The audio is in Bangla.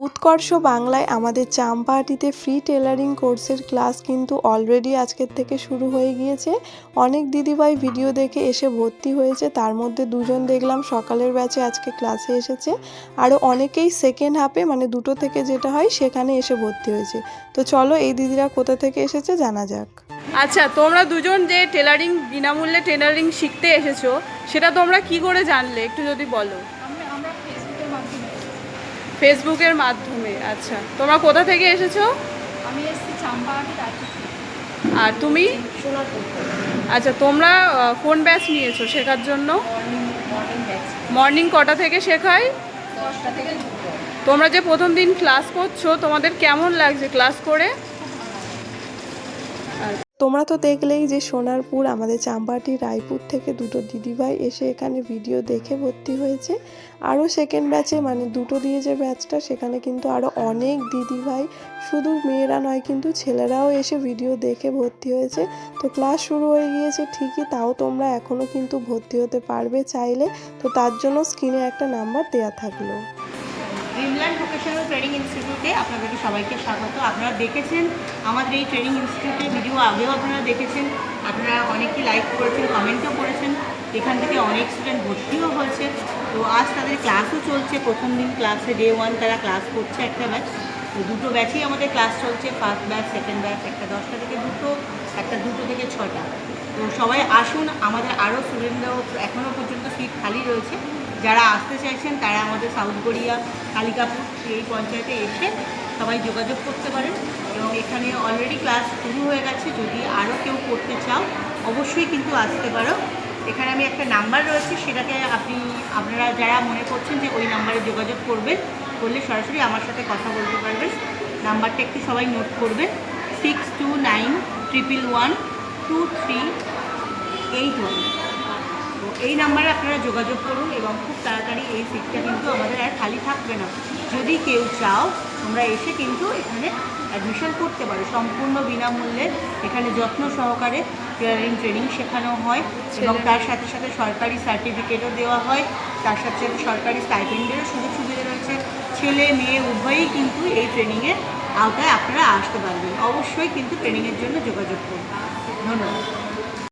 উৎকর্ষ বাংলায় আমাদের চাম্পাহাটিতে ফ্রি টেলারিং কোর্সের ক্লাস কিন্তু অলরেডি আজকের থেকে শুরু হয়ে গিয়েছে। অনেক দিদিভাই ভিডিও দেখে এসে ভর্তি হয়েছে, তার মধ্যে দুজন দেখলাম সকালের ব্যাচে আজকে ক্লাসে এসেছে, আরও অনেকেই সেকেন্ড হাফে মানে 2টো থেকে যেটা হয় সেখানে এসে ভর্তি হয়েছে। তো চলো এই দিদিরা কোথা থেকে এসেছে জানা যাক। আচ্ছা, তোমরা দুজন যে টেলারিং বিনামূল্যে টেলারিং শিখতে এসেছো সেটা তোমরা কি করে জানলে একটু যদি বলো। আমরা ফেসবুকের মাধ্যমে। আচ্ছা, তোমরা কোথা থেকে এসেছো? আমি এসেছি চাম্পাহাটি রাজপুর। আর তুমি? সোনারপুর। আচ্ছা, তোমরা কোন ব্যাচ নিয়েছো শেখার জন্য? Morning batch. মর্নিং কটা থেকে শেখায়? 10টা থেকে 2টো। তোমরা যে প্রথম দিন ক্লাস করছো তোমাদের কেমন লাগছে ক্লাস করে? তোমরা তো দেখলেই যে সোনারপুর আমাদের চাম্পাহাটি রায়পুর থেকে 2টো দিদিভাই এসে এখানে ভিডিও দেখে ভর্তি হয়েছে। আরও সেকেন্ড ব্যাচে মানে 2টো দিয়ে যে ব্যাচটা সেখানে কিন্তু আরও অনেক দিদিভাই, শুধু মেয়েরা নয় কিন্তু ছেলেরাও এসে ভিডিও দেখে ভর্তি হয়েছে। তো ক্লাস শুরু হয়ে গিয়েছে ঠিকই, তাও তোমরা এখনও কিন্তু ভর্তি হতে পারবে চাইলে। তো তার জন্য স্ক্রিনে একটা নাম্বার দেওয়া থাকলো। ড্রিমল্যান্ড ভোকেশনাল ট্রেনিং ইনস্টিটিউটে আপনাদেরকে সবাইকে স্বাগত। আপনারা দেখেছেন আমাদের এই ট্রেনিং ইনস্টিটিউটের ভিডিও আগেও আপনারা দেখেছেন, আপনারা অনেকেই লাইক করেছেন, কমেন্টও করেছেন, এখান থেকে অনেক স্টুডেন্ট ভর্তিও হয়েছে। তো আজ তাদের ক্লাসও চলছে, প্রথম দিন ক্লাসে ডে 1 তারা ক্লাস করছে একটা ব্যাচ। তো 2টো ব্যাচেই আমাদের ক্লাস চলছে, ফার্স্ট ব্যাচ সেকেন্ড ব্যাচ, একটা 10টা থেকে 2টো, একটা 2টো থেকে 6টা। তো সবাই আসুন, আমাদের আরও স্টুডেন্টরাও এখনও পর্যন্ত সিট খালি রয়েছে। যারা আসতে চাইছেন তারা আমাদের সাউথ গড়িয়া কালিকাপুর এই পঞ্চায়েতে এসে সবাই যোগাযোগ করতে পারেন, এবং এখানে অলরেডি ক্লাস শুরু হয়ে গেছে। যদি আরও কেউ করতে চাও অবশ্যই কিন্তু আসতে পারো। এখানে আমি একটা নাম্বার রয়েছে, সেটাকে আপনারা যারা মনে করছেন যে ওই নাম্বারে যোগাযোগ করবেন, করলে সরাসরি আমার সাথে কথা বলতে পারবেন। নাম্বারটা একটু সবাই নোট করবেন, 6291112381। তো এই নাম্বারে আপনারা যোগাযোগ করুন এবং খুব তাড়াতাড়ি এই সিটটা কিন্তু আমাদের আর খালি থাকবে না। যদি কেউ চাও তোমরা এসে কিন্তু এখানে অ্যাডমিশন করতে পারো সম্পূর্ণ বিনামূল্যে। এখানে যত্ন সহকারে টেলারিং ট্রেনিং শেখানো হয় এবং তার সাথে সাথে সরকারি সার্টিফিকেটও দেওয়া হয়, তার সাথে সাথে সরকারি স্টাইপেন্ডেরও সুযোগ সুবিধা রয়েছে। ছেলে মেয়ে উভয়ই কিন্তু এই ট্রেনিংয়ের আওতায় আপনারা আসতে পারবেন। অবশ্যই কিন্তু ট্রেনিংয়ের জন্য যোগাযোগ করুন। ধন্যবাদ।